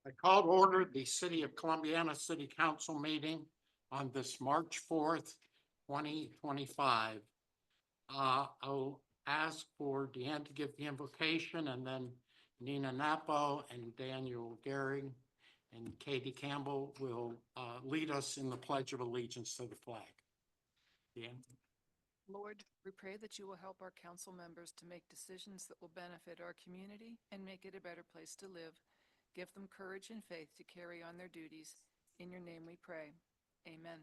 I call to order the City of Columbiana City Council meeting on this March 4th, 2025. I'll ask for Deanne to give the invocation, and then Nina Napo and Daniel Gehring and Katie Campbell will lead us in the Pledge of Allegiance to the flag. Deanne? Lord, we pray that you will help our council members to make decisions that will benefit our community and make it a better place to live. Give them courage and faith to carry on their duties. In your name we pray. Amen.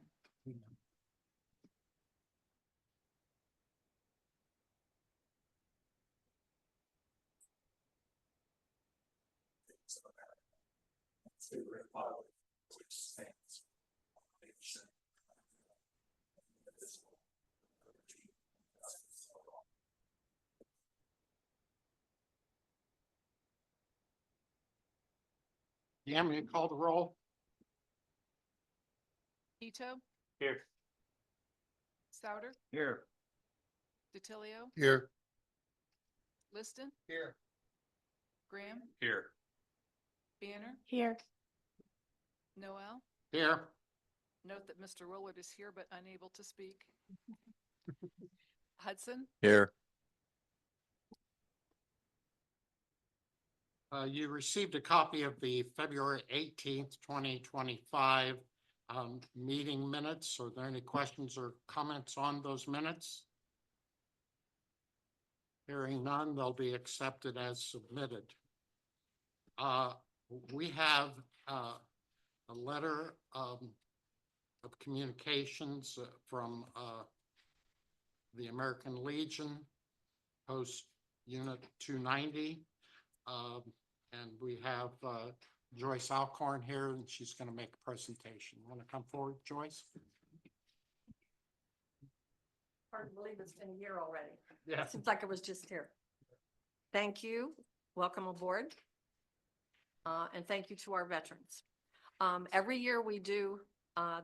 Deanne, will you call the roll? Ito, Here. Souter, Here. DiTilio, Here. Liston, Here. Graham, Here. Banner, Here. Noel. Here. Note that Mr. Willard is here but unable to speak. Hudson, Here. You received a copy of the February 18th, 2025 meeting minutes. Are there any questions or comments on those minutes? Hearing none, they'll be accepted as submitted. We have a letter of communications from the American Legion, Post Unit 290. And we have Joyce Alcorn here, and she's going to make a presentation. Want to come forward, Joyce? Hard to believe it's been a year already. Yeah. Seems like it was just here. Thank you. Welcome aboard. And thank you to our veterans. Every year we do,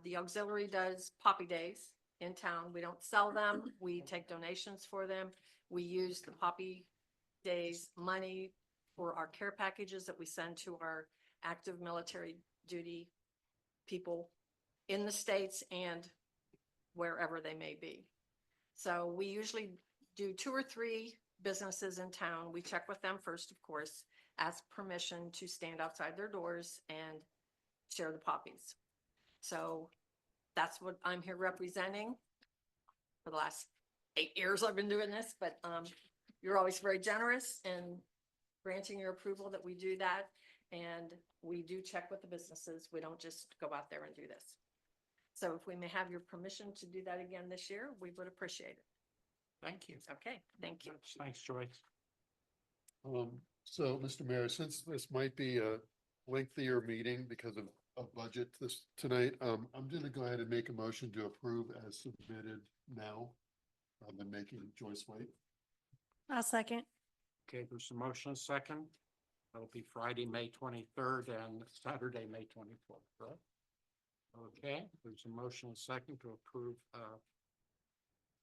the auxiliary does Poppy Days in town. We don't sell them. We take donations for them. We use the Poppy Days money for our care packages that we send to our active military duty people in the States and wherever they may be. So we usually do 2 or 3 businesses in town. We check with them first, of course, ask permission to stand outside their doors and share the poppies. So that's what I'm here representing. For the last 8 years I've been doing this, but you're always very generous in granting your approval that we do that. And we do check with the businesses. We don't just go out there and do this. So if we may have your permission to do that again this year, we would appreciate it. Thank you. Okay, thank you. Thanks, Joyce. So, Mr. Mayor, since this might be a lengthier meeting because of budget tonight, I'm gonna go ahead and make a motion to approve as submitted now, rather than making Joyce wait. I'll second. Okay, there's a motion, a second. That'll be Friday, May 23rd and Saturday, May 24th, correct? Okay, there's a motion, a second to approve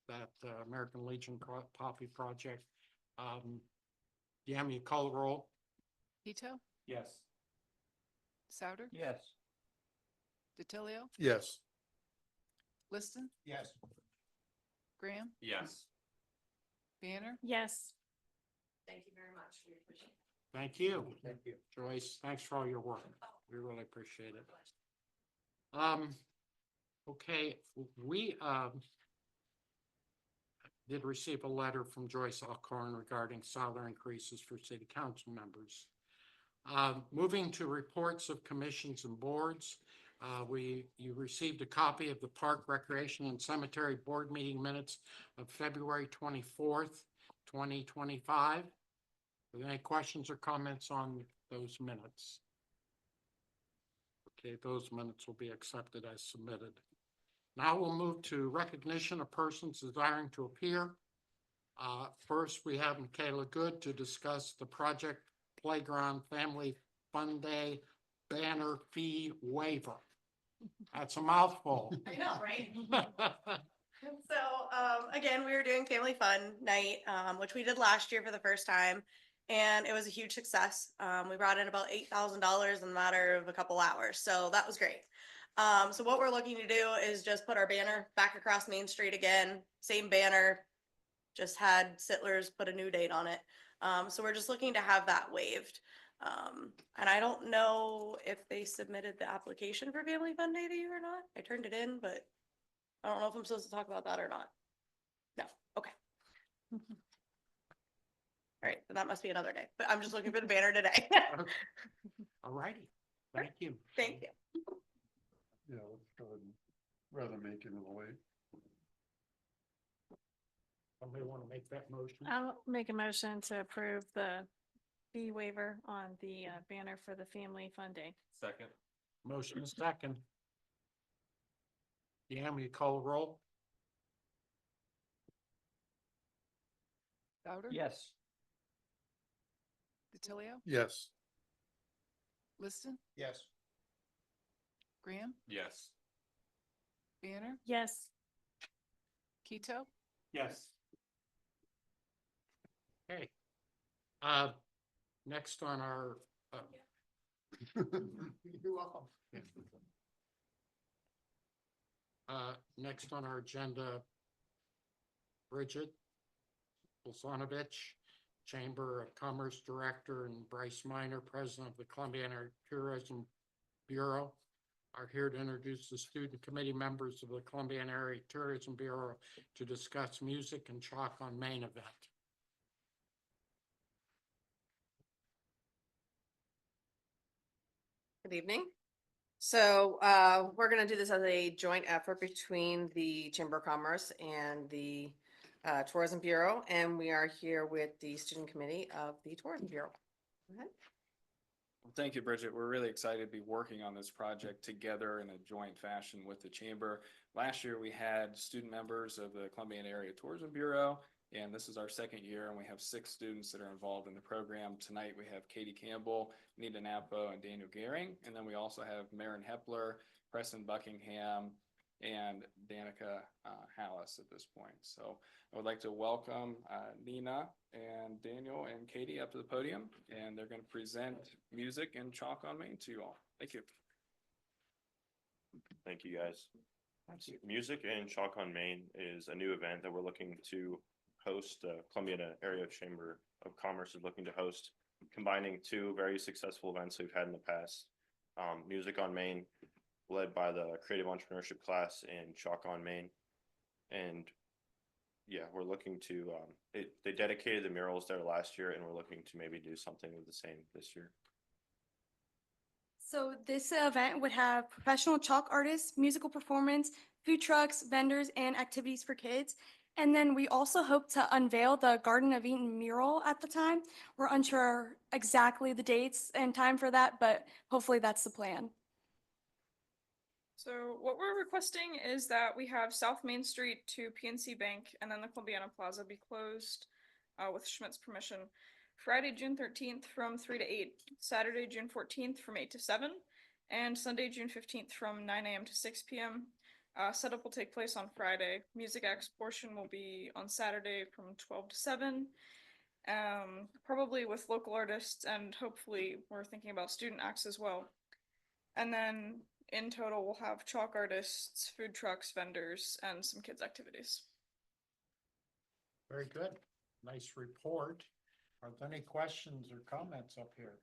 that American Legion Poppy project. Deanne, you call the roll? Ito, Yes. Souter, Yes. DiTilio, Yes. Liston, Yes. Graham, Yes. Banner, Yes. Thank you very much. We appreciate it. Thank you. Thank you. Joyce, thanks for all your work. We really appreciate it. Okay, we did receive a letter from Joyce Alcorn regarding salary increases for city council members. Moving to reports of commissions and boards, you received a copy of the Park Recreation and Cemetery Board meeting minutes of February 24th, 2025. Are there any questions or comments on those minutes? Okay, those minutes will be accepted as submitted. Now we'll move to recognition of persons desiring to appear. First, we have Michaela Good to discuss the Project Playground Family Fun Day banner fee waiver. That's a mouthful. I know, right? So, again, we were doing family fun night, which we did last year for the first time. and it was a huge success. We brought in about $8,000 in a matter of a couple hours, so that was great. So what we're looking to do is just put our banner back across Main Street again, same banner, just had Sittlers put a new date on it. So we're just looking to have that waived. And I don't know if they submitted the application for Family Fun Day to you or not. I turned it in, but I don't know if I'm supposed to talk about that or not. No, okay. All right, then that must be another day, but I'm just looking for the banner today. All righty, thank you. Thank you. Yeah, let's go ahead and rather make it a late. Somebody want to make that motion? I'll make a motion to approve the fee waiver on the banner for the Family Fun Day. Second. Motion is second. Deanne, will you call the roll? Souter? Yes. DiTilio? Yes. Liston? Yes. Graham? Yes. Banner? Yes. Keto? Yes. Okay. Next on our, you're welcome. Next on our agenda, Bridget Bolsonovich, Chamber of Commerce Director, and Bryce Minor, President of the Columbiana Tourism Bureau, are here to introduce the student committee members of the Columbiana Area Tourism Bureau to discuss music and Chalk on Main event. Good evening. So we're going to do this as a joint effort between the Chamber of Commerce and the Tourism Bureau, and we are here with the Student Committee of the Tourism Bureau. Go ahead. Well, thank you, Bridget. We're really excited to be working on this project together in a joint fashion with the Chamber. Last year, we had student members of the Columbiana Area Tourism Bureau, and this is our second year, and we have 6 students that are involved in the program. Tonight, we have Katie Campbell, Nita Napo, and Daniel Gehring, and then we also have Maren Hepler, Preston Buckingham, and Danica Hallis at this point. So I would like to welcome Nina and Daniel and Katie up to the podium, and they're going to present music and Chalk on Main to you all. Thank you. Thank you, guys. Music and Chalk on Main is a new event that we're looking to host. Columbiana Area Chamber of Commerce is looking to host, combining 2 very successful events we've had in the past. Music on Main, led by the creative entrepreneurship class, and Chalk on Main. And yeah, we're looking to, they dedicated the murals there last year, and we're looking to maybe do something of the same this year. So this event would have professional chalk artists, musical performance, food trucks, vendors, and activities for kids. And then we also hope to unveil the Garden of Eden mural at the time. We're unsure exactly the dates and time for that, but hopefully that's the plan. So what we're requesting is that we have South Main Street to PNC Bank and then the Columbiana Plaza be closed with Schmidt's permission. Friday, June 13th from 3 to 8, Saturday, June 14th from 8 to 7, and Sunday, June 15th from 9 a.m. to 6 p.m. Setup will take place on Friday. Music acts portion will be on Saturday from 12 to 7, probably with local artists, and hopefully we're thinking about student acts as well. And then in total, we'll have chalk artists, food trucks, vendors, and some kids' activities. Very good. Nice report. Are there any questions or comments up here?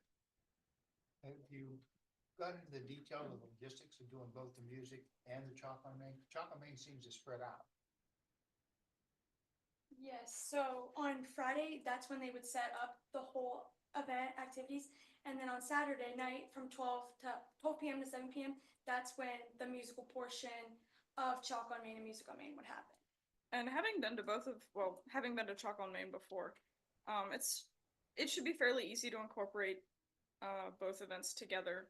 Have you got into the detail of the logistics of doing both the music and the Chalk on Main? Chalk on Main seems to spread out. Yes, so on Friday, that's when they would set up the whole event activities. And then on Saturday night from 12 p.m. to 7 p.m., that's when the musical portion of Chalk on Main and Music on Main would happen. And having been to having been to Chalk on Main before, it should be fairly easy to incorporate both events together.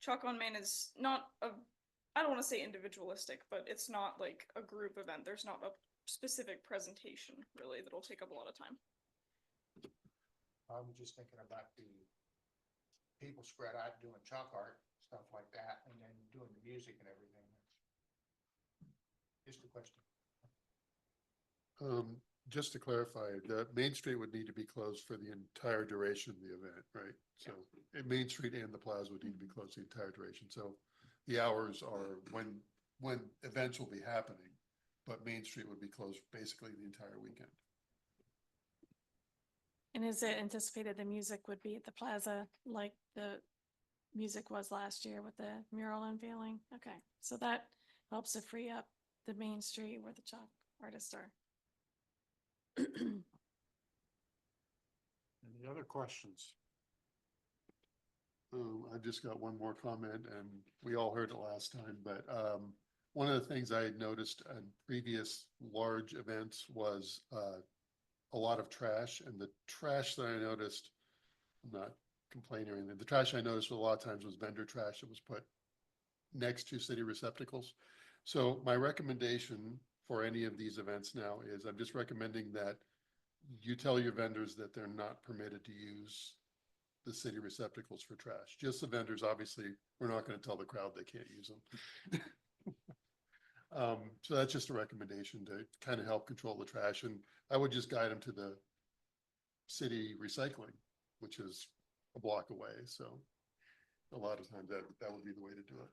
Chalk on Main is not I don't want to say individualistic, but it's not like a group event. There's not a specific presentation really that'll take up a lot of time. I was just thinking about the people spread out doing chalk art, stuff like that, and then doing the music and everything. Just a question. just to clarify, the Main Street would need to be closed for the entire duration of the event, right? So Main Street and the plaza would need to be closed the entire duration. So the hours are when events will be happening, but Main Street would be closed basically the entire weekend. And is it anticipated the music would be at the plaza like the music was last year with the mural unveiling? Okay, so that helps to free up the main street where the chalk artists are. Any other questions? I've just got one more comment, and we all heard it last time, but one of the things I had noticed in previous large events was a lot of trash, and the trash that I noticed, I'm not complaining or anything, the trash I noticed a lot of times was vendor trash that was put next to city receptacles. So my recommendation for any of these events now is I'm just recommending that you tell your vendors that they're not permitted to use the city receptacles for trash. Just the vendors, obviously, we're not going to tell the crowd they can't use them. So that's just a recommendation to kind of help control the trash. And I would just guide them to the city recycling, which is a block away. So a lot of times that would be the way to do it.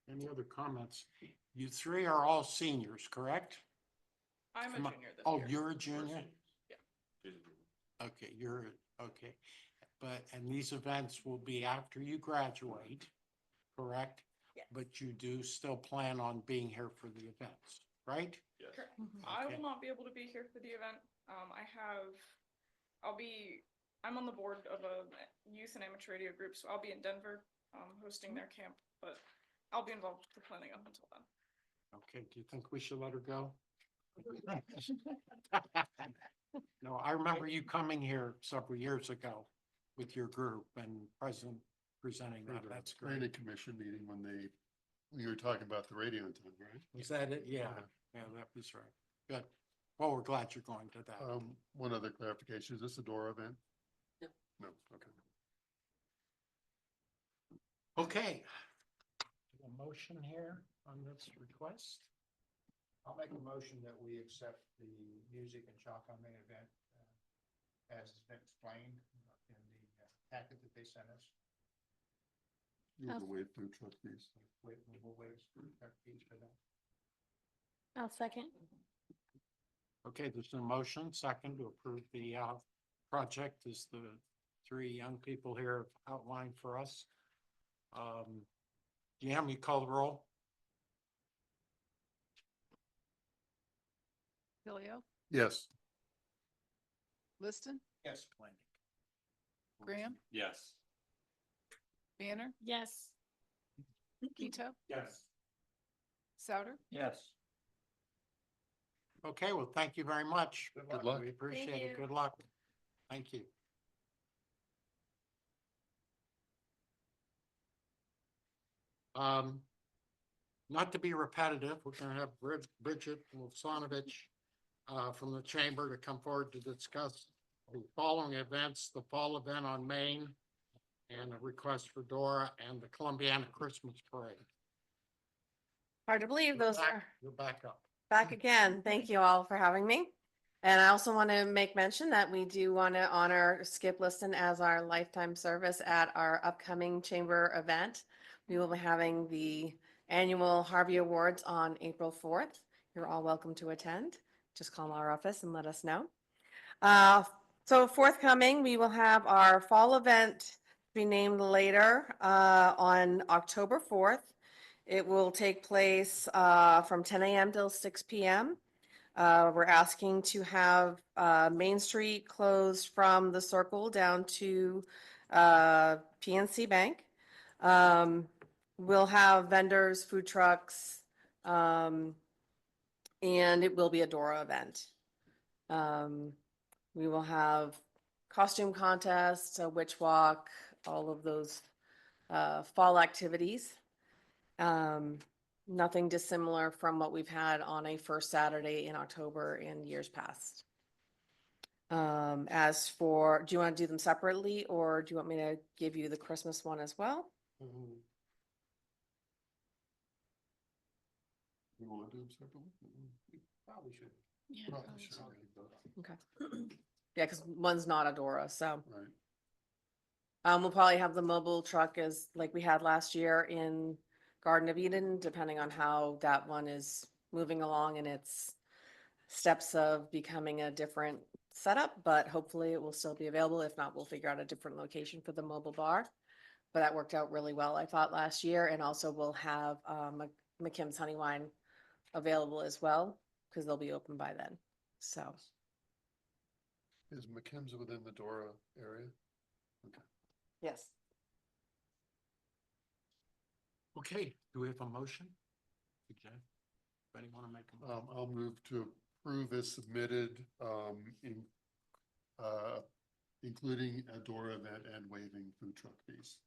Any other comments? You three are all seniors, correct? I'm a Come on. junior this Oh, year. you're a junior? Yeah. Okay, okay. And these events will be after you graduate, correct? Yes. But you do still plan on being here for the events, right? Yes. Correct. Mhm. I Okay. will not be able to be here for the event. I'm on the board of a youth and amateur radio group, so I'll be in Denver, hosting their camp, but I'll be involved with the planning up until then. Okay, do you think we should let her go? No, I remember you coming here several years ago with your group and presenting For that. the That's great. planning commission meeting when you were talking about the radio antenna, right? Was that it? Yeah, yeah, that was right. Good. Well, we're glad you're going to that. One other clarification, is this a Dora event? No. No, okay. Okay. A motion here on this request? I'll make a motion that we accept the music and chalk on main event as has been explained in the packet that they sent us. You have to wait food truck fees. We'll wait for fees for that. I'll second. Okay, there's a motion, second, to approve the project as the three young people here have outlined for us. Deanne, you call the roll? Tilio, Yes. Liston, Yes. Graham, Yes. Banner, Yes. Quito, Yes. Souter. Yes. Okay, well, thank you very much. Good luck. We appreciate Thank it. you. Good luck. Thank you. Not to be repetitive, we're gonna have Bridget Wilsonovich from the chamber to come forward to discuss the following events: the fall event on Main, and a request for Dora, and the Columbiana Christmas Parade. Hard to believe those are You're back up. back again. Thank you all for having me. And I also want to make mention that we do want to honor Skip Liston as our lifetime service at our upcoming chamber event. We will be having the annual Harvey Awards on April 4th. You're all welcome to attend. Just call our office and let us know. So forthcoming, we will have our fall event to be named later on October 4th. It will take place from 10 a.m. till 6 p.m. We're asking to have Main Street closed from the Circle down to PNC Bank. We'll have vendors, food trucks, and it will be a Dora event. We will have costume contests, a witch walk, all of those fall activities. Nothing dissimilar from what we've had on a first Saturday in October in years past. As for, do you want to do them separately, or do you want me to give you the Christmas one as well? You want to do them separately? Probably should. Yeah, Probably probably should so. already vote. Okay. Yeah, because one's not Adora, so. Right. We'll probably have the mobile truck as like we had last year in Garden of Eden, depending on how that one is moving along in its steps of becoming a different setup, but hopefully it will still be available. If not, we'll figure out a different location for the mobile bar. But that worked out really well, I thought, last year. And also we'll have McKim's Honey Wine available as well, because they'll be open by then. So, Is McKim's within the Dora area? yes. Okay, do we have a motion? Okay. Anybody want to make a motion? I'll move to approve as submitted, including a Dora event and waiving food truck fees.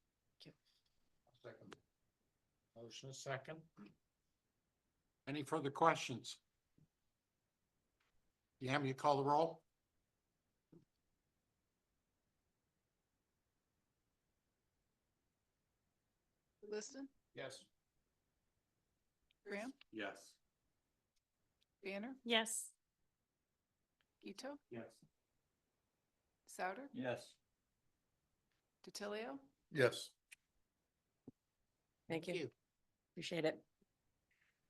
Second. Motion is second. Any further questions? Yam, you call the roll? Liston, Yes. Graham, Yes. Banner, Yes. Ito, Yes. Souter, Yes. DiTilio, Yes. Thank you. Appreciate it.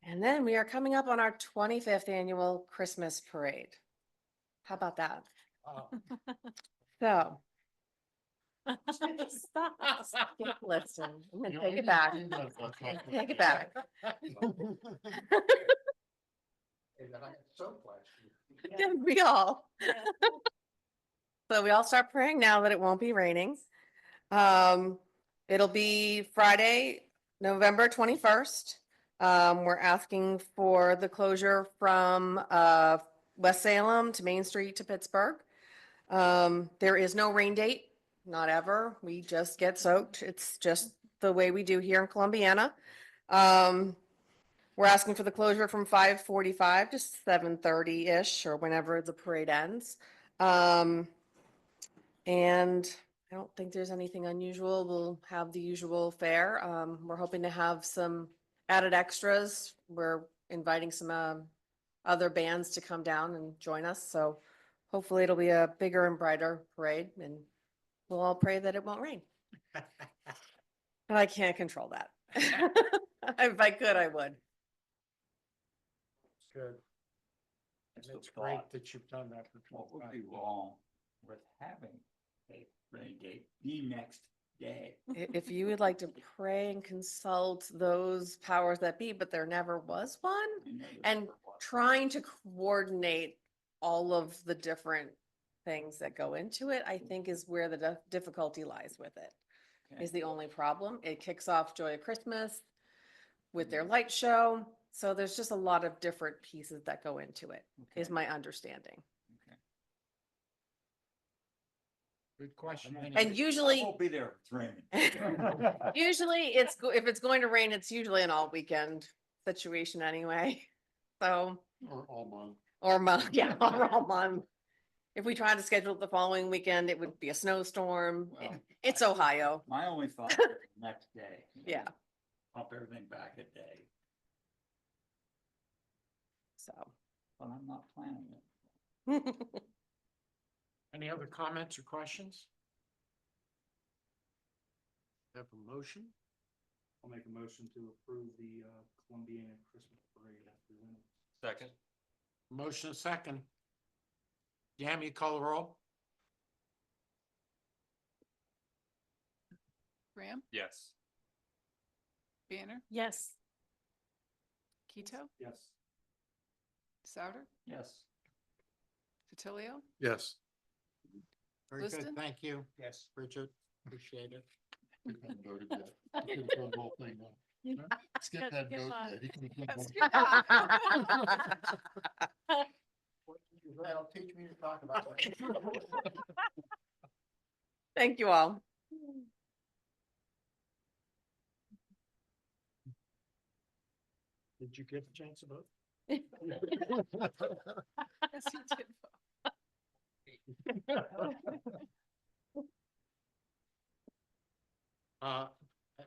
And then we are coming up on our 25th annual Christmas parade. How about that? So, Stop. listen, I'm gonna take it back. Take it back. Hey, then I got soap last year. Yeah, we all. So we all start praying now that it won't be raining. It'll be Friday, November 21st. We're asking for the closure from West Salem to Main Street to Pittsburgh. There is no rain date, not ever. We just get soaked. It's just the way we do here in Columbiana. We're asking for the closure from 5:45 to 7:30-ish or whenever the parade ends. And I don't think there's anything unusual. We'll have the usual fare. We're hoping to have some added extras. We're inviting some other bands to come down and join us. So hopefully it'll be a bigger and brighter parade, and we'll all pray that it won't rain. But I can't control that. If I could, I would. Good. And it's great that you've done that for What would 25 be years. wrong with having a rain date the next day? If you would like to pray and consult those powers that be, but there never was one. I know this And for what- trying to coordinate all of the different things that go into it, I think is where the difficulty lies with it. Okay. Is the only problem. It kicks off Joy of Christmas with their light show. So there's just a lot of different pieces that go into it, is Okay. my understanding. Okay. Good question. I won't- And I usually, won't be there if it's raining. usually if it's going to rain, it's usually an all weekend situation anyway. So, Or all month. or month, yeah, or all month. If we tried to schedule it the following weekend, it would be a snowstorm. Well, It's Ohio. My only thought is the next day. Yeah. Pump everything back a day, So. but I'm not planning it. Any other comments or questions? Have a motion? I'll make a motion to approve the Columbiana Christmas parade as presented. Second. Motion is second. Yam, you call the roll? Graham, Yes. Banner, Yes. Quito, Yes. Souter, Yes. DiTilio, Yes. Very good, Liston? thank you, Yes. Bridget, appreciate it. He hadn't voted yet. He could've done the whole thing now. Skip Good- hadn't good voted thought. yet. He could've done Yes, both. good That'll teach me to talk about it. Thank you all. Did you get a chance to vote? Yes, you did.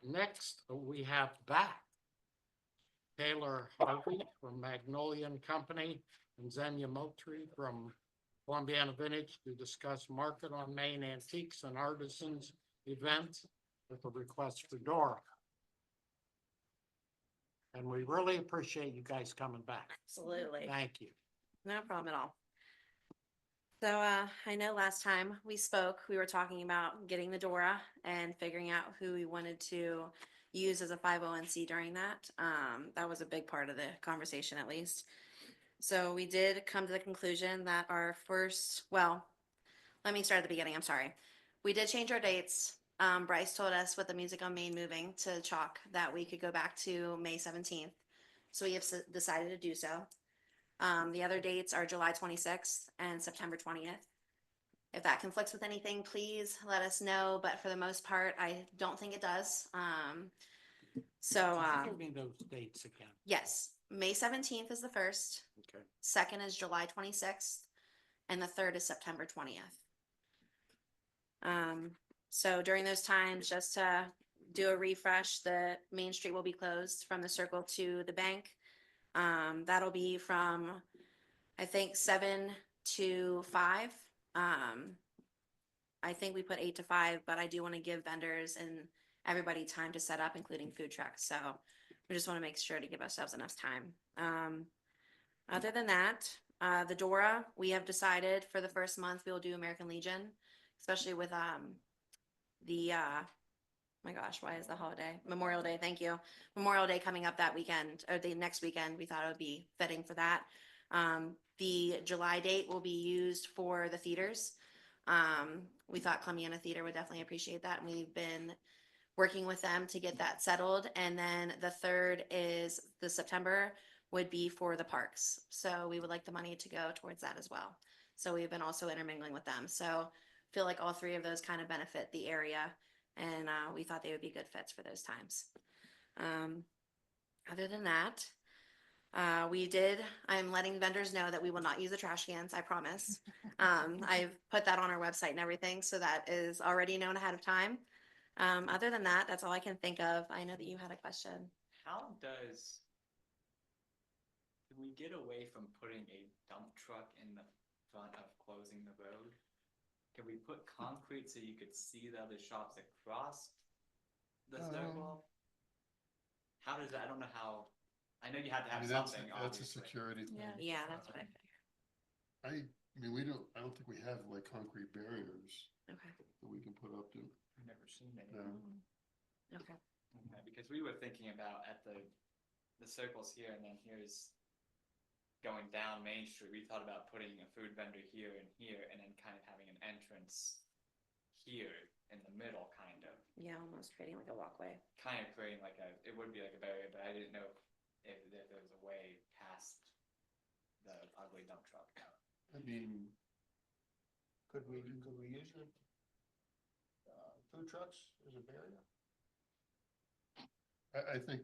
Next, we have back Taylor Harvey from Magnolia and Company, and Zenya Motri from Columbiana Vintage to discuss Market on Main Antiques and Artisans event with a request for Dora. And we really appreciate you guys coming back. Absolutely. Thank you. No problem at all. So, I know last time we spoke, we were talking about getting the Dora and figuring out who we wanted to use as a 501c during that. That was a big part of the conversation, at least. So we did come to the conclusion that our first, well, let me start at the beginning, I'm sorry. We did change our dates. Bryce told us with the Music on Main moving to Chalk that we could go back to May 17th. So we have decided to do so. The other dates are July 26th and September 20th. If that conflicts with anything, please let us know. But for the most part, I don't think it does. Give me those dates again. Yes, May 17th is the first, Okay. second is July 26th, and the third is September 20th. So during those times, just to do a refresh, the Main Street will be closed from the circle to the bank. That'll be from, I think, 7 to 5. I think we put 8 to 5, but I do want to give vendors and everybody time to set up, including food trucks. So we just want to make sure to give ourselves enough time. Other than that, the Dora, we have decided for the first month we will do American Legion, especially with my gosh, why is the holiday? Memorial Day, thank you. Memorial Day coming up that weekend, or the next weekend, we thought it would be fitting for that. The July date will be used for the theaters. We thought Columbiana Theater would definitely appreciate that, and we've been working with them to get that settled. And then the third is the September would be for the parks. So we would like the money to go towards that as well. So we've been also intermingling with them. So feel like all three of those kind of benefit the area, and we thought they would be good fits for those times. Other than that, I'm letting vendors know that we will not use the trash cans, I promise. I've put that on our website and everything, so that is already known ahead of time. Other than that, that's all I can think of. I know that you had a question. Can we get away from putting a dump truck in the front of closing the road? Can we put concrete so you could see the other shops across the circle? How does that, I don't know how, I know you had to I have mean, that's something, a obviously. security thing. Yeah. Yeah, that's what I figured. I mean, I don't think we have like concrete barriers Okay. that we can put up to. I've never seen it. No. Okay. Okay, because we were thinking about at the circles here, and then here's going down Main Street, we thought about putting a food vendor here, and then kind of having an entrance here in the middle, kind of. Yeah, almost creating like a walkway. Kind of creating like it would be like a barrier, but I didn't know if there was a way past the ugly dump truck. I mean, Could we use the food trucks as a barrier? I think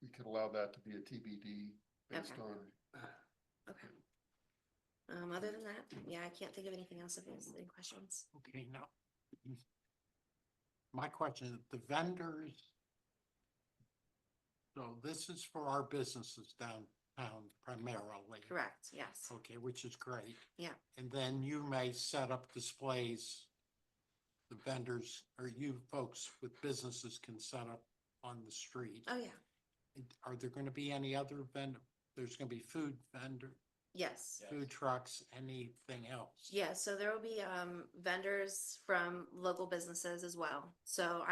we could allow that to be a TBD based Okay. on. Okay. Other than that, yeah, I can't think of anything else if there's any questions. Okay, now, my question is, the vendors, so this is for our businesses downtown primarily. Correct, yes. Okay, which is great. Yeah. And then you may set up displays, the vendors, or you folks with businesses can set up on the street. Oh, yeah. Are there gonna be any other there's gonna be food vendor, Yes. food trucks, anything else? Yeah, so there will be vendors from local businesses as well. So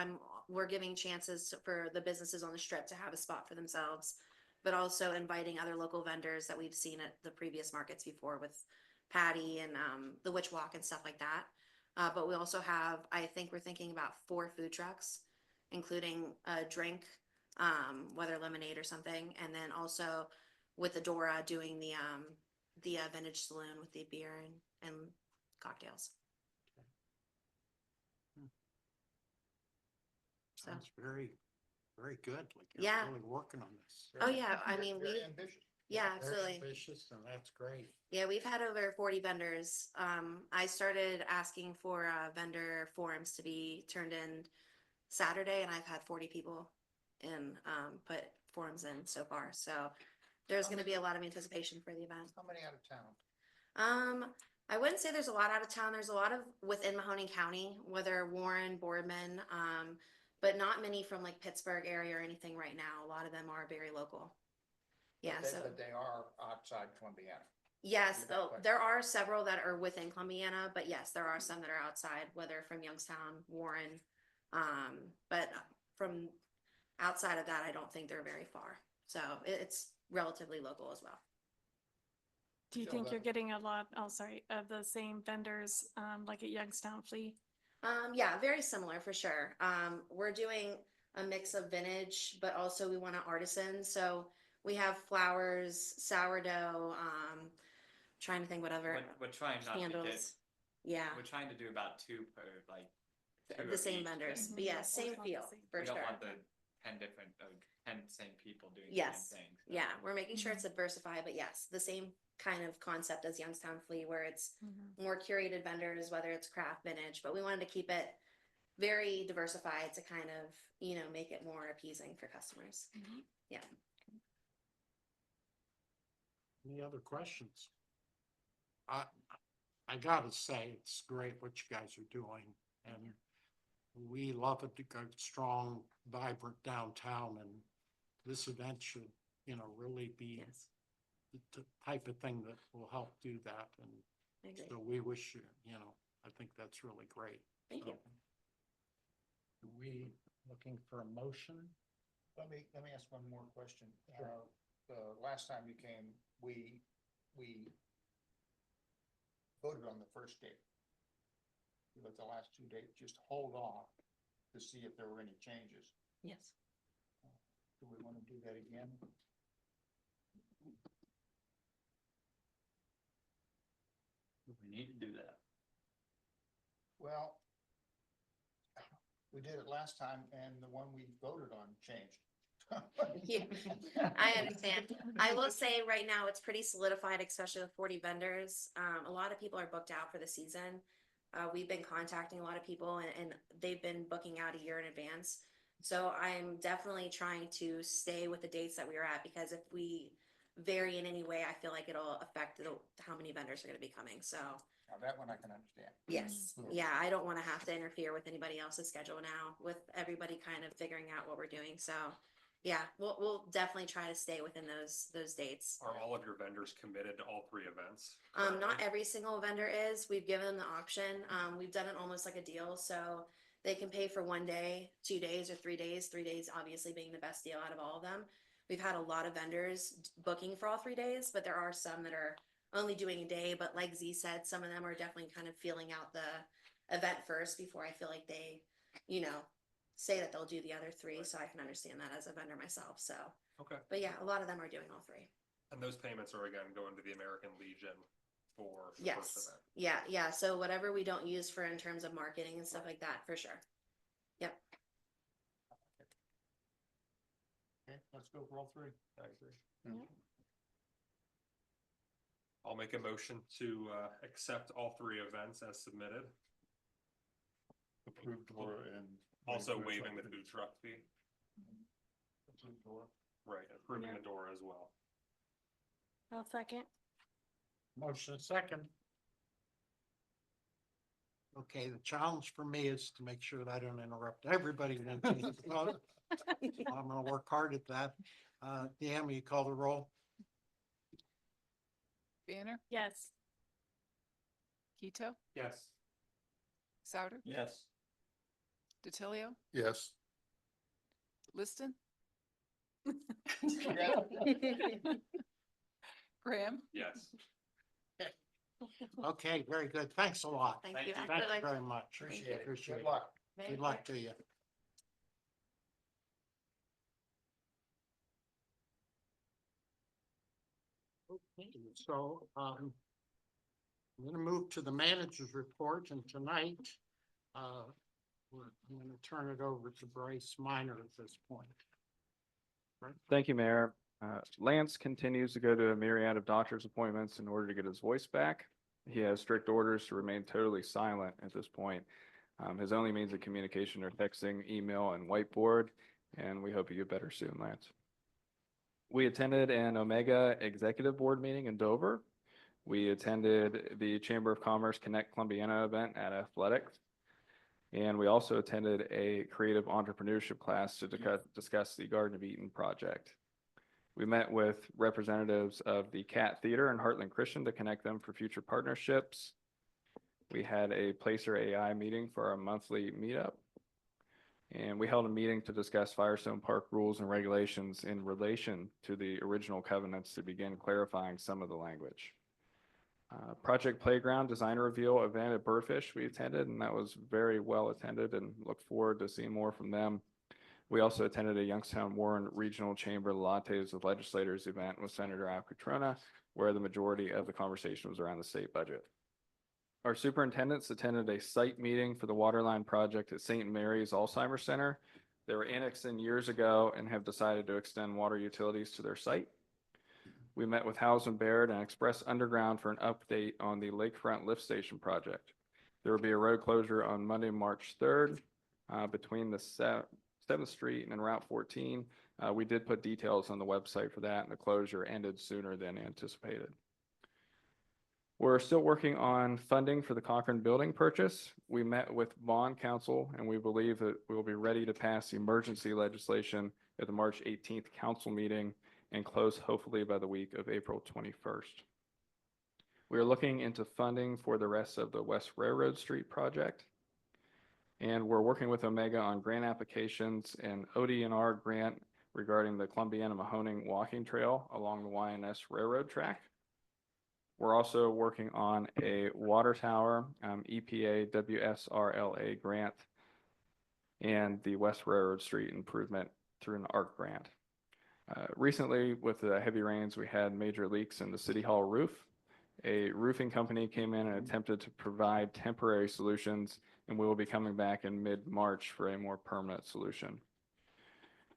we're giving chances for the businesses on the strip to have a spot for themselves, but also inviting other local vendors that we've seen at the previous markets before with Patty and the Witch Walk and stuff like that. But we also have, I think we're thinking about 4 food trucks, including a drink, whether lemonade or something, and then also with the Dora doing the vintage saloon with the beer and cocktails. So, Sounds very, very good. Like Yeah. you're really working on this. oh yeah, I mean, Very ambitious. yeah, Very absolutely. ambitious, and that's great. Yeah, we've had over 40 vendors. I started asking for vendor forms to be turned in Saturday, and I've had 40 people put performs in so far. So there's going to be a lot of anticipation for the event. How many out of town? I wouldn't say there's a lot out of town. There's a lot of within Mahoning County, whether Warren, Boardman, but not many from like Pittsburgh area or anything right now. A lot of them are very local. Yeah, so. But they are outside Columbiana. Yes, You got oh, questions? there are several that are within Columbiana, but yes, there are some that are outside, whether from Youngstown, Warren. But from outside of that, I don't think they're very far. So it's relatively local as well. Do you So think that- you're getting a lot, oh, sorry, of the same vendors, like at Youngstown Flea? Yeah, very similar for sure. We're doing a mix of vintage, but also we want an artisan. So we have flowers, sourdough, trying to think whatever. We're trying not to get, candles. Yeah, we're trying to do about two per, like. two the of same each vendors, thing. but yeah, Mhm. same Always want the feel same. for We don't sure. want the 10 different, 10 same people doing the Yes, same thing. so. yeah, we're making sure it's diversified, but yes, the same kind of concept as Youngstown Flea, where it's Mhm. more curated vendors, whether it's craft, vintage, but we wanted to keep it very diversified to kind of, make it more appeasing for customers. Mhm. Yeah. Any other questions? I gotta say, it's great what you guys are doing, and we love it to go strong, vibrant downtown, and this event should, really be Yes, the type of thing that will help do that, and I agree. so we wish you, I think that's really great. Thank you. So, we looking for a motion? Let me ask one more question. The last time you came, we voted on the first date. But the last two dates, just hold off to see if there were any changes. Yes. Do we want to do that again? We need to do that. Well, we did it last time and the one we voted on changed. Yeah, I understand. I will say right now, it's pretty solidified, especially with 40 vendors. A lot of people are booked out for the season. We've been contacting a lot of people and they've been booking out a year in advance. So I'm definitely trying to stay with the dates that we are at, because if we vary in any way, I feel like it'll affect how many vendors are gonna be coming, so. Now that one I can understand. Yes, yeah, I don't wanna have to interfere with anybody else's schedule now, with everybody kind of figuring out what we're doing, so. Yeah, we'll definitely try to stay within those dates. Are all of your vendors committed to all three events? Not every single vendor is. We've given them the option. We've done it almost like a deal, so they can pay for 1 day, 2 days, or 3 days. 3 days obviously being the best deal out of all of them. We've had a lot of vendors booking for all 3 days, but there are some that are only doing a day. But like Z said, some of them are definitely kind of feeling out the event first before I feel like they, say that they'll do the other 3. So I can understand that as a vendor myself. So, Okay. but yeah, a lot of them are doing all 3. And those payments are again going to the American Legion for the first Yes. event? Yeah. So whatever we don't use for in terms of marketing and stuff like that, for sure. Yep. Okay, let's go for all 3. I agree. I'll make a motion to accept all 3 events as submitted, Approved or and. also waiving the food truck fee. Approved or. Right, approving Yeah. the door as well. I'll second. Motion and second. Okay, the challenge for me is to make sure that I don't interrupt everybody when they vote. I'm gonna work hard at that. Deanne, will you call the roll? Banner, Yes. Quito, Yes. Souter, Yes. DiTilio, Yes. Liston, Graham. Yes. Okay, very good. Thanks a lot. Thank Thank you. you. I Thank feel you like- very much. Appreciate it. Appreciate Good it. luck. Good luck to you. Okay, so, I'm gonna move to the manager's report, and tonight, I'm gonna turn it over to Bryce Minor at this point. Thank you, Mayor. Lance continues to go to a myriad of doctor's appointments in order to get his voice back. He has strict orders to remain totally silent at this point. His only means of communication are texting, email, and whiteboard, and we hope you get better soon, Lance. We attended an Omega Executive Board meeting in Dover. We attended the Chamber of Commerce Connect Columbiana event at Athletics. And we also attended a creative entrepreneurship class to discuss the Garden of Eden project. We met with representatives of the Cat Theater and Heartland Christian to connect them for future partnerships. We had a Placer AI meeting for our monthly meetup. And we held a meeting to discuss Firestone Park rules and regulations in relation to the original covenants to begin clarifying some of the language. Project Playground Design Reveal event at Birdfish we attended, and that was very well attended, and look forward to seeing more from them. We also attended a Youngstown Warren Regional Chamber Lattes with Legislators event with Senator Al Catrona, where the majority of the conversation was around the state budget. Our superintendents attended a site meeting for the Waterline project at St. Mary's Alzheimer's Center. They were annexed in years ago and have decided to extend water utilities to their site. We met with Howes and Baird and Express Underground for an update on the Lakefront Lift Station project. There will be a road closure on Monday, March 3rd between the 7th Street and Route 14. We did put details on the website for that, and the closure ended sooner than anticipated. We're still working on funding for the Cochran building purchase. We met with bond counsel, and we believe that we will be ready to pass emergency legislation at the March 18th council meeting and close hopefully by the week of April 21st. We are looking into funding for the rest of the West Railroad Street project. And we're working with Omega on grant applications and ODNR grant regarding the Columbiana Mahoning walking trail along the YNS railroad track. We're also working on a water tower, EPA WSRLA grant, and the West Railroad Street improvement through an ARC grant. Recently, with the heavy rains, we had major leaks in the City Hall roof. A roofing company came in and attempted to provide temporary solutions, and we will be coming back in mid-March for a more permanent solution.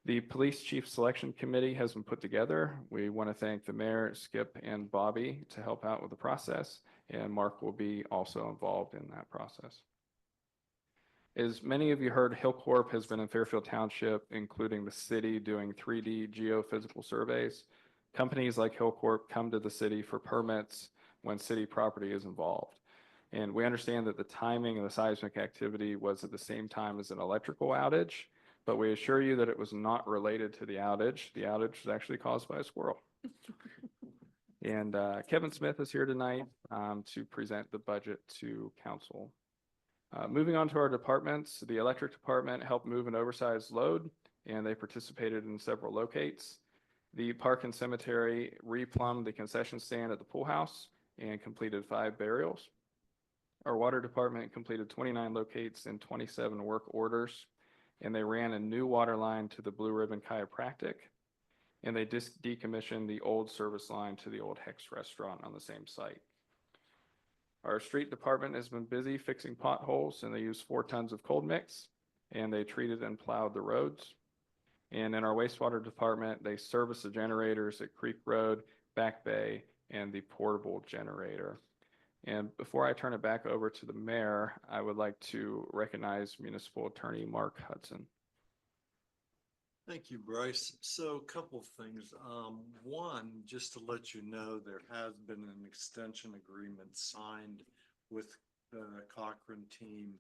The Police Chief Selection Committee has been put together. We want to thank the mayor, Skip, and Bobby to help out with the process, and Mark will be also involved in that process. As many of you heard, Hillcorp has been in Fairfield Township, including the city, doing 3D geophysical surveys. Companies like Hillcorp come to the city for permits when city property is involved. And we understand that the timing of the seismic activity was at the same time as an electrical outage, but we assure you that it was not related to the outage. The outage was actually caused by a squirrel. And Kevin Smith is here tonight to present the budget to council. Moving on to our departments, the electric department helped move an oversized load, and they participated in several locates. The park and cemetery replumbed the concession stand at the pool house and completed 5 burials. Our water department completed 29 locates and 27 work orders, and they ran a new water line to the Blue Ribbon Chiropractic, and they decommissioned the old service line to the old Hex restaurant on the same site. Our street department has been busy fixing potholes, and they used 4 tons of cold mix, and they treated and plowed the roads. And in our wastewater department, they service the generators at Creek Road, Back Bay, and the portable generator. And before I turn it back over to the mayor, I would like to recognize Municipal Attorney Mark Hudson. Thank you, Bryce. So a couple of things. One, just to let you know, there has been an extension agreement signed with the Cochran team,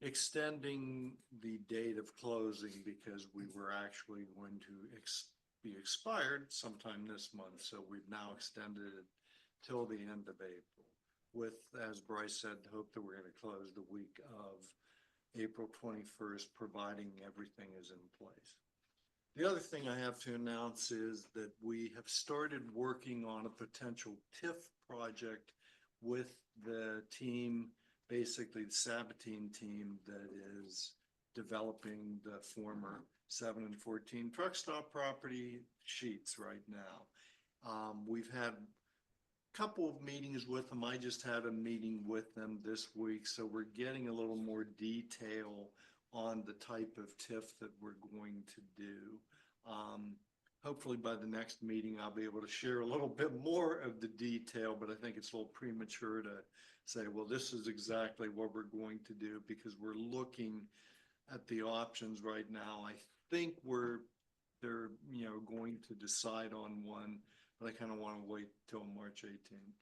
extending the date of closing because we were actually going to be expired sometime this month. So we've now extended it till the end of April with, as Bryce said, the hope that we're going to close the week of April 21st, providing everything is in place. The other thing I have to announce is that we have started working on a potential TIF project with the team, basically the Sabatine team that is developing the former 7 and 14 truck stop property sheets right now. We've had a couple of meetings with them. I just had a meeting with them this week, so we're getting a little more detail on the type of TIF that we're going to do. Hopefully by the next meeting, I'll be able to share a little bit more of the detail, but I think it's a little premature to say, well, this is exactly what we're going to do, because we're looking at the options right now. I think we're they're, going to decide on one, but I kind of want to wait till March 18th.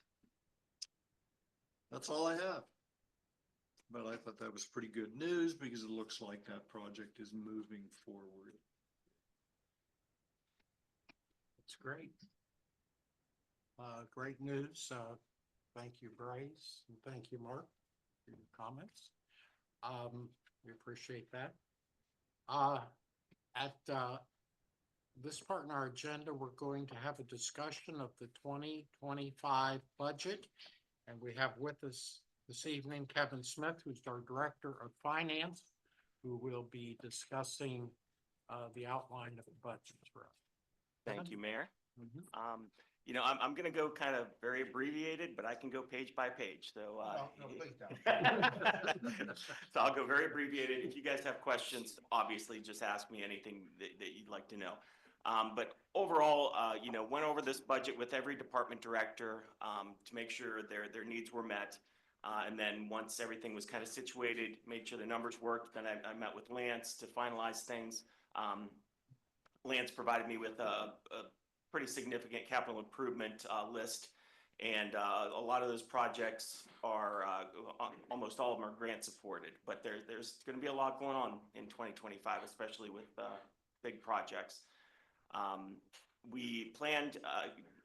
That's all I have. But I thought that was pretty good news because it looks like that project is moving forward. It's great. Great news. Thank you, Bryce, and thank you, Mark, for your comments. We appreciate that. At this part in our agenda, we're going to have a discussion of the 2025 budget. And we have with us this evening Kevin Smith, who's our Director of Finance, who will be discussing the outline of the budget for us. Thank you, Mayor. Mhm. I'm going to go kind of very abbreviated, but I can go page by page. So, No, please don't. so I'll go very abbreviated. If you guys have questions, obviously just ask me anything that you'd like to know. But overall, went over this budget with every department director to make sure their needs were met. And then once everything was kind of situated, made sure the numbers worked, then I met with Lance to finalize things. Lance provided me with a pretty significant capital improvement list. And a lot of those projects are, almost all of them are grant supported. But there's going to be a lot going on in 2025, especially with big projects. We planned,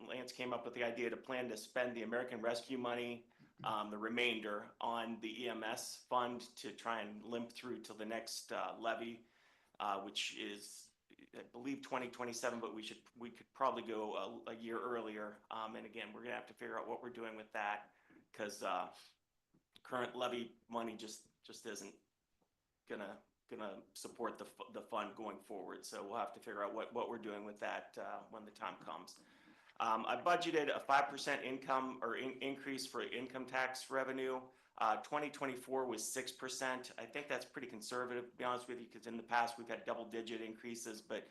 Lance came up with the idea to plan to spend the American Rescue money, the remainder, on the EMS fund to try and limp through till the next levy, which is, I believe, 2027, but we could probably go a year earlier. And again, we're gonna have to figure out what we're doing with that because current levy money just isn't gonna support the fund going forward. So we'll have to figure out what we're doing with that when the time comes. I budgeted a 5% income or increase for income tax revenue. 2024 was 6%. I think that's pretty conservative, to be honest with you, because in the past we've had double-digit increases. But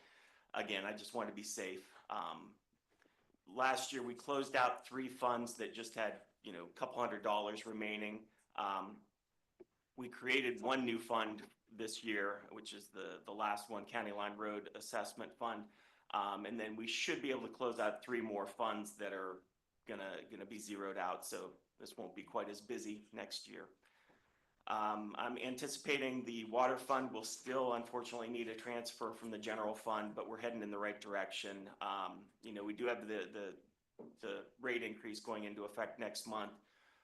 again, I just want to be safe. Last year we closed out 3 funds that just had a couple $100 remaining. We created 1 new fund this year, which is the last one, County Line Road Assessment Fund. And then we should be able to close out 3 more funds that are gonna be zeroed out. So this won't be quite as busy next year. I'm anticipating the water fund will still unfortunately need a transfer from the general fund, but we're heading in the right direction. We do have the rate increase going into effect next month,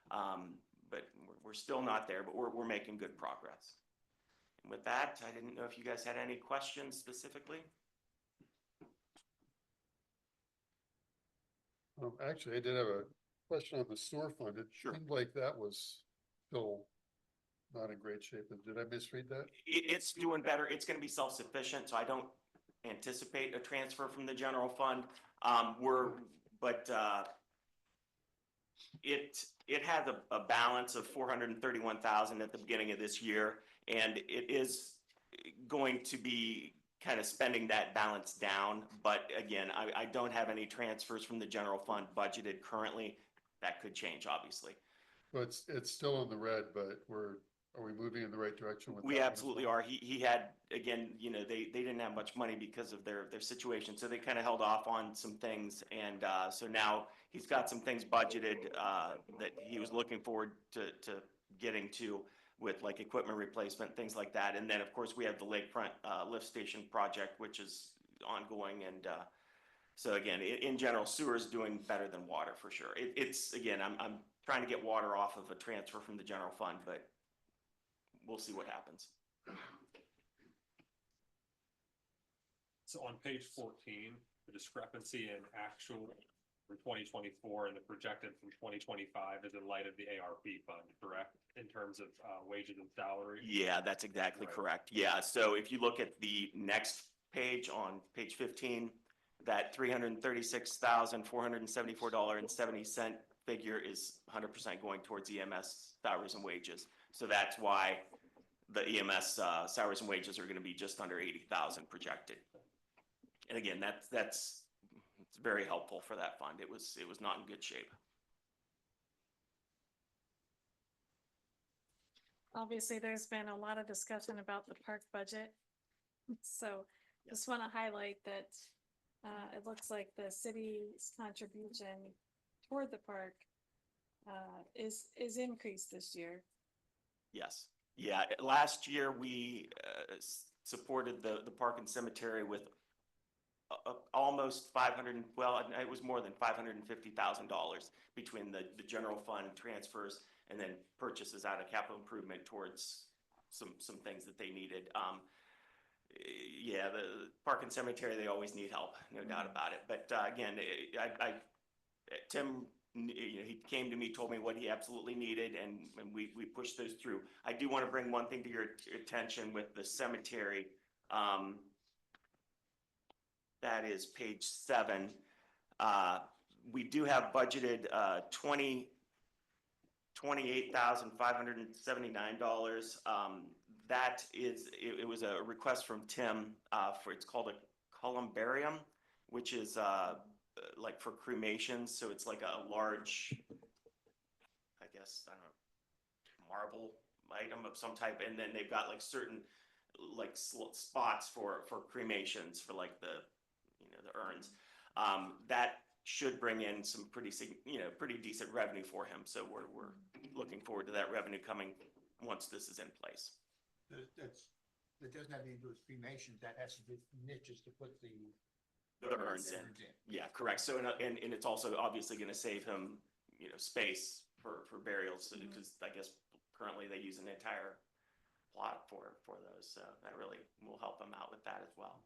but we're still not there, but we're making good progress. And with that, I didn't know if you guys had any questions specifically. Actually, I did have a question on the sewer fund. It seemed like that was still not in great shape. Did I misread that? It's doing better. It's going to be self-sufficient, so I don't anticipate a transfer from the general fund. It had a balance of $431,000 at the beginning of this year, and it is going to be kind of spending that balance down. But again, I don't have any transfers from the general fund budgeted currently. That could change, obviously. But it's still in the red, but are we moving in the right direction with that? We absolutely are. He had, again, they didn't have much money because of their situation. So they kind of held off on some things. And so now he's got some things budgeted that he was looking forward to getting to, with like equipment replacement, things like that. And then of course we have the lakefront lift station project, which is ongoing. And so again, in general, sewer is doing better than water for sure. Again, I'm trying to get water off of a transfer from the general fund, but we'll see what happens. So on page 14, the discrepancy in actual for 2024 and the projected from 2025 is in light of the ARP fund, correct? In terms of wages and salary? Yeah, that's exactly Right. correct. Yeah, so if you look at the next page on page 15, that $336,474.70 figure is 100% going towards EMS salaries and wages. So that's why the EMS salaries and wages are going to be just under 80,000 projected. And again, that's it's very helpful for that fund. It was not in good shape. Obviously, there's been a lot of discussion about the park budget. So Just want to highlight that, it looks like the city's contribution toward the park, is increased this year. Yes, yeah, last year we supported the park and cemetery with almost 500, well, it was more than $550,000 between the general fund transfers and then purchases out of capital improvement towards some things that they needed. Yeah, the park and cemetery, they always need help, no doubt about it. But again, Tim, you know, he came to me, told me what he absolutely needed, and we pushed those through. I do want to bring one thing to your attention with the cemetery. That is page 7. We do have budgeted $28,579. That is, it was a request from Tim it's called a columbarium, which is like for cremations. So it's like a large, I guess, I don't know, marble item of some type. And then they've got like certain like spots for cremations for like the urns. That should bring in some pretty decent revenue for him. So we're looking forward to that revenue coming once this is in place. That doesn't have anything to do with cremation. That has to do with niches to put the urns in. Yeah, correct. So and it's also obviously going to save him, space for burials, because I guess currently they use an entire plot for those. So that really will help him out with that as well.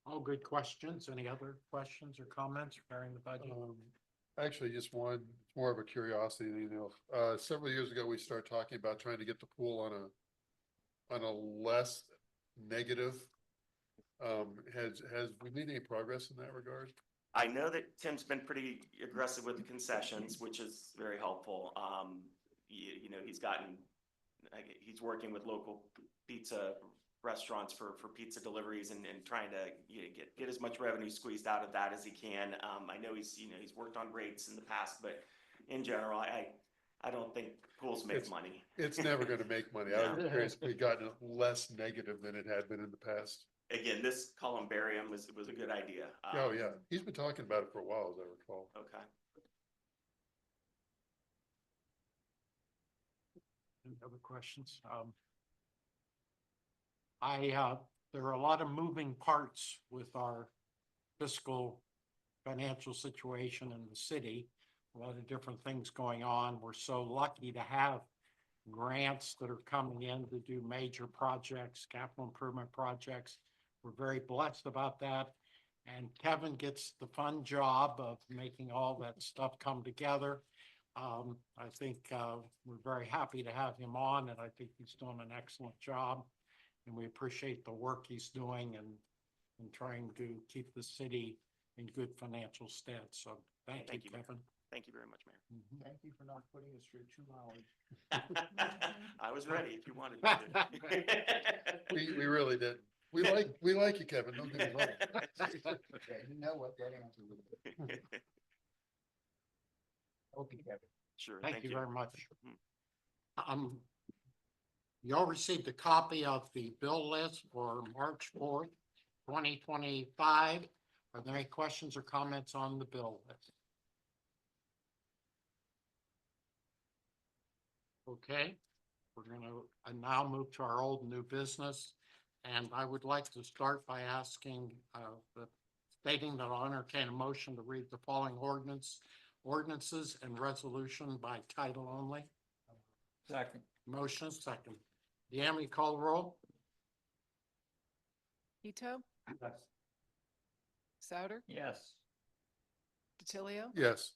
All good questions. Any other questions or comments regarding the budget? Actually, just one, more of a curiosity than anything else. Several years ago, we started talking about trying to get the pool on a less negative. Has we made any progress in that regard? I know that Tim's been pretty aggressive with the concessions, which is very helpful. He's working with local pizza restaurants for pizza deliveries and trying to get as much revenue squeezed out of that as he can. I know he's worked on rates in the past, but in general, I don't think pools make money. It's never going to make money. I was curious if we gotten less negative than it had been in the past. Again, this columbarium was a good idea. Oh yeah, he's been talking about it for a while, as I recall. Okay. Any other questions? There are a lot of moving parts with our fiscal financial situation in the city. A lot of different things going on. We're so lucky to have grants that are coming in to do major projects, capital improvement projects. We're very blessed about that. And Kevin gets the fun job of making all that stuff come together. I think we're very happy to have him on, and I think he's doing an excellent job. And we appreciate the work he's doing and trying to keep the city in good financial stead. So thank you, Kevin. Thank you very much, Mayor. Thank you for not putting us through 2 hours. I was ready if you wanted We really did. We like you, Kevin. Don't get me wrong. Yeah, you know what that answer would be. Okay, Kevin. Sure. Thank you very much. You all received a copy of the bill list for March 4th, 2025. Are there any questions or comments on the bill list? Okay, we're going to now move to our old and new business. And I would like to start by asking, stating that I'll entertain a motion to read the following ordinances and resolution by title only. Second. Motion second. Deanne, will you call the roll? Ito, Yes. Souter, Yes. DiTilio, Yes.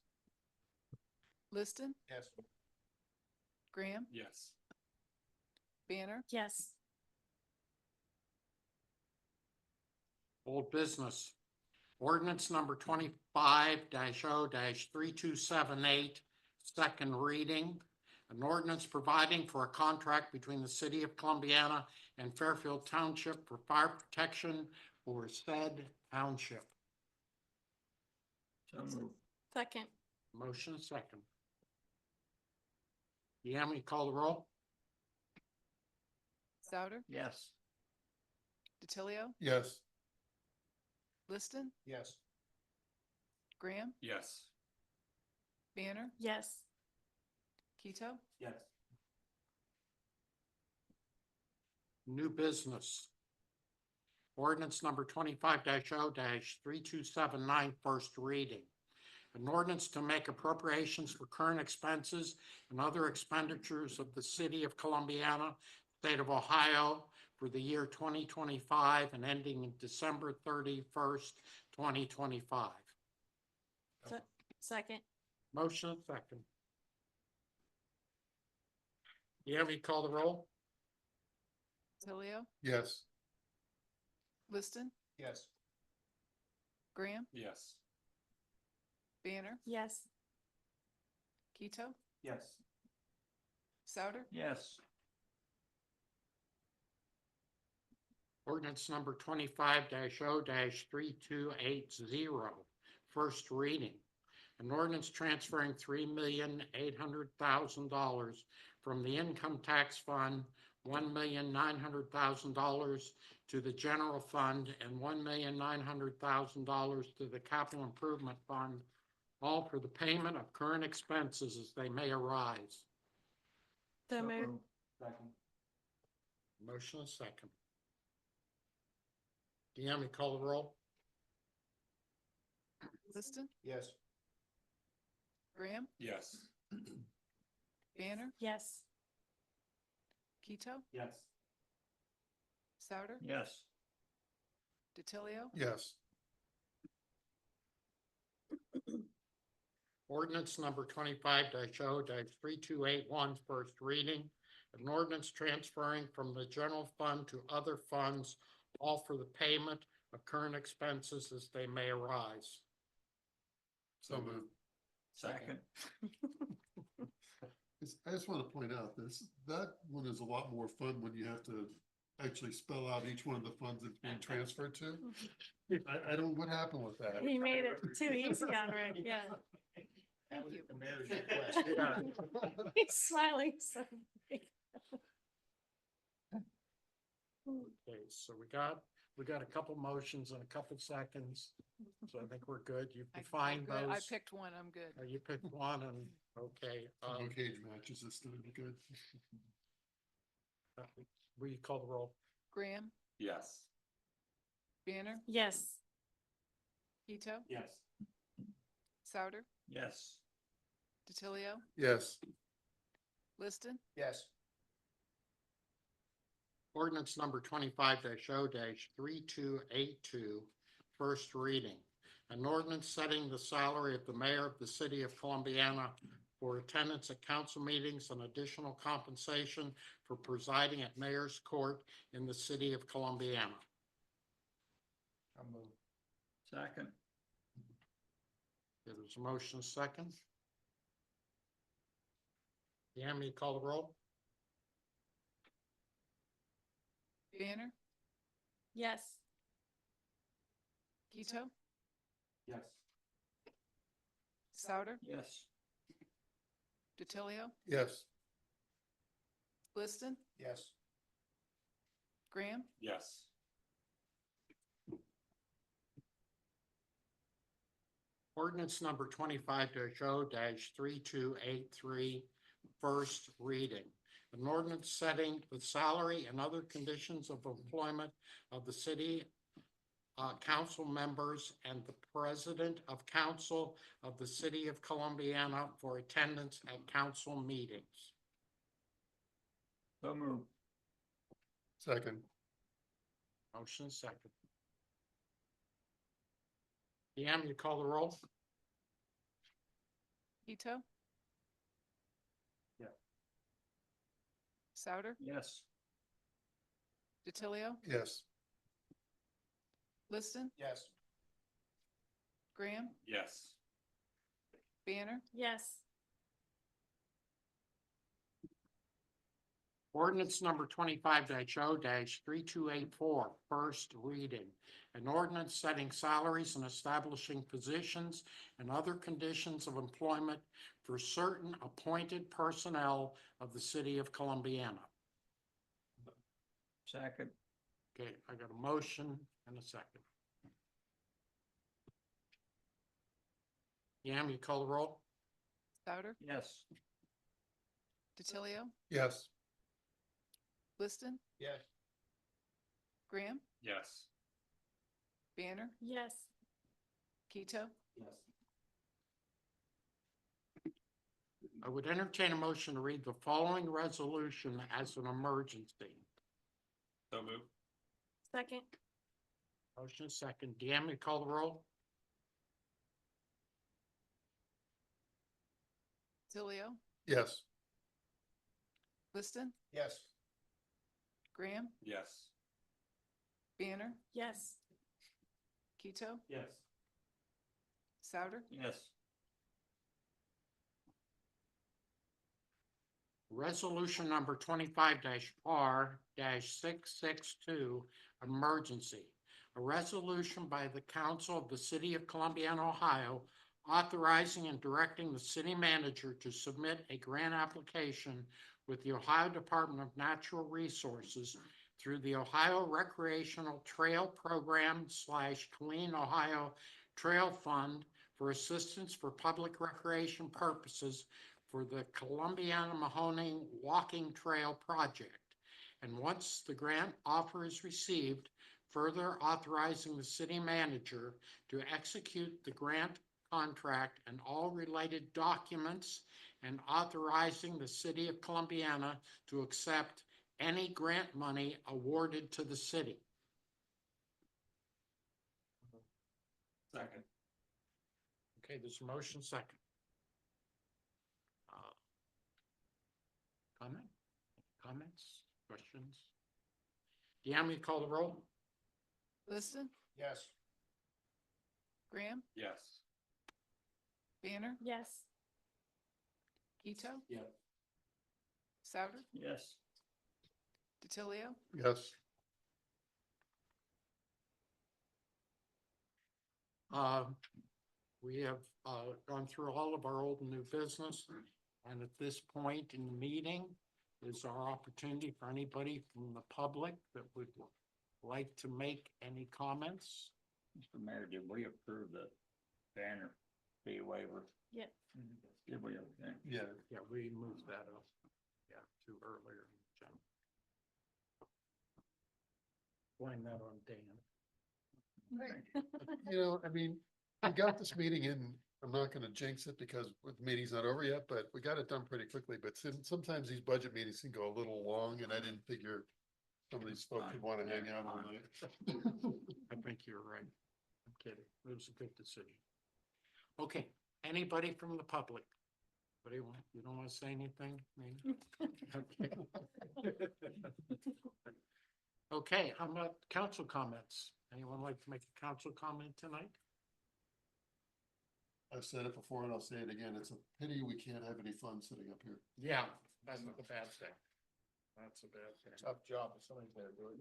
Liston, Yes. Graham, Yes. Banner, Yes. Old business. Ordinance number 25-0-3278, second reading. An ordinance providing for a contract between the city of Columbiana and Fairfield Township for fire protection for said township. Second. Motion second. Deanne, will you call the roll? Souter, Yes. DiTilio, Yes. Liston, Yes. Graham, Yes. Banner, Yes. Keto, Yes. New business. Ordinance number 25-0-3279, first reading. An ordinance to make appropriations for current expenses and other expenditures of the city of Columbiana, state of Ohio, for the year 2025 and ending in December 31st, 2025. Second. Motion and second. Yami, call the roll? DiTilio, Yes. Liston, Yes. Graham, Yes. Banner, Yes. Keto, Yes. Souter, Yes. Ordinance number 25-0-3280, first reading. An ordinance transferring $3,800,000 from the income tax fund, $1,900,000 to the general fund, and $1,900,000 to the capital improvement fund, all for the payment of current expenses as they may arise. So moved. Second. Motion is second. Deanne, call the roll? Liston, Yes. Graham, Yes. Banner, Yes. Keto, Yes. Souter, Yes. DiTilio, Yes. Ordinance number 25-0-3281, first reading. An ordinance transferring from the general fund to other funds, all for the payment of current expenses as they may arise. So moved. Second. I just want to point out that one is a lot more fun when you have to actually spell out each one of the funds it's being transferred to. I don't, what happened with that? He made it too easy on Rick, yeah. That was you. the mayor's request. He's smiling so big. Okay, so we got a couple motions and a couple seconds, so I think we're good. You I'm defined good. I those. picked one, I'm good. You picked one and, okay. No cage matches, this going to be good. Will you call the roll? Graham, Yes. Banner, Yes. Keto, Yes. Souter, Yes. DiTilio, Yes. Liston, Yes. Ordinance number 25-0-3282, first reading. An ordinance setting the salary of the mayor of the city of Columbiana for attendance at council meetings and additional compensation for presiding at mayor's court in the city of Columbiana. I'll move. Second. There's a motion second. Deanne, you call the roll? Banner, Yes. Keto, Yes. Souter, Yes. DiTilio, Yes. Liston, Yes. Graham, Yes. Ordinance number 25-0-3283, first reading. An ordinance setting the salary and other conditions of employment of the city council members and the president of council of the city of Columbiana for attendance at council meetings. So move. Second. Motion second. Deanne, you call the roll? Keto, Yeah. Souter, Yes. DiTilio, Yes. Liston, Yes. Graham, Yes. Banner, Yes. Ordinance number 25-0-3284, first reading. An ordinance setting salaries and establishing positions and other conditions of employment for certain appointed personnel of the city of Columbiana. Second. Okay, I got a motion and a second. Yam, you call the roll? Souter, Yes. DiTilio, Yes. Liston, Yes. Graham, Yes. Banner, Yes. Keto, Yes. I would entertain a motion to read the following resolution as an emergency. So move. Second. Motion is second. Deanne, you call the roll? DiTilio, Yes. Liston, Yes. Graham, Yes. Banner, Yes. Keto, Yes. Souter, Yes. Resolution number 25-R-662, emergency. A resolution by the council of the city of Columbiana, Ohio, authorizing and directing the city manager to submit a grant application with the Ohio Department of Natural Resources through the Ohio Recreational Trail Program / Clean Ohio Trail Fund for assistance for public recreation purposes for the Columbiana Mahoning Walking Trail Project. And once the grant offer is received, further authorizing the city manager to execute the grant contract and all related documents, and authorizing the city of Columbiana to accept any grant money awarded to the city. Second. Okay, there's a motion second. Comment? Comments? Questions? Deanne, you call the roll? Liston, Yes. Graham, Yes. Banner, Yes. Keto, Yes. Souter, Yes. DiTilio, Yes. We have gone through all of our old and new business. And at this point in the meeting is our opportunity for anybody from the public that would like to make any comments. Mr. Mayor, did we approve the banner fee waiver? Yeah. Did we? Okay. Yeah. Yeah, we moved that up. Yeah, to earlier. Blame that on Dan. You know, I mean, we got this meeting in, I'm not gonna jinx it because the meeting's not over yet, but we got it done pretty quickly. But sometimes these budget meetings can go a little long and I didn't figure some of these folks would wanna hang out all night. I think you're right. I'm kidding. It was a good decision. Okay, anybody from the public? You don't want to say anything? Nina? Okay. Okay, how about council comments? Anyone like to make a council comment tonight? I've said it before and I'll say it again. It's a pity we can't have any fun sitting up here. Yeah, that's a bad thing. That's a bad thing. Tough job, but somebody's gotta do it.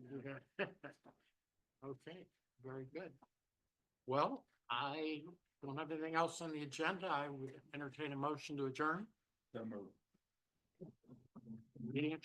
Okay, very good. Well, I don't have anything else on the agenda. I would entertain a motion to adjourn. So moved. Meeting adjourned.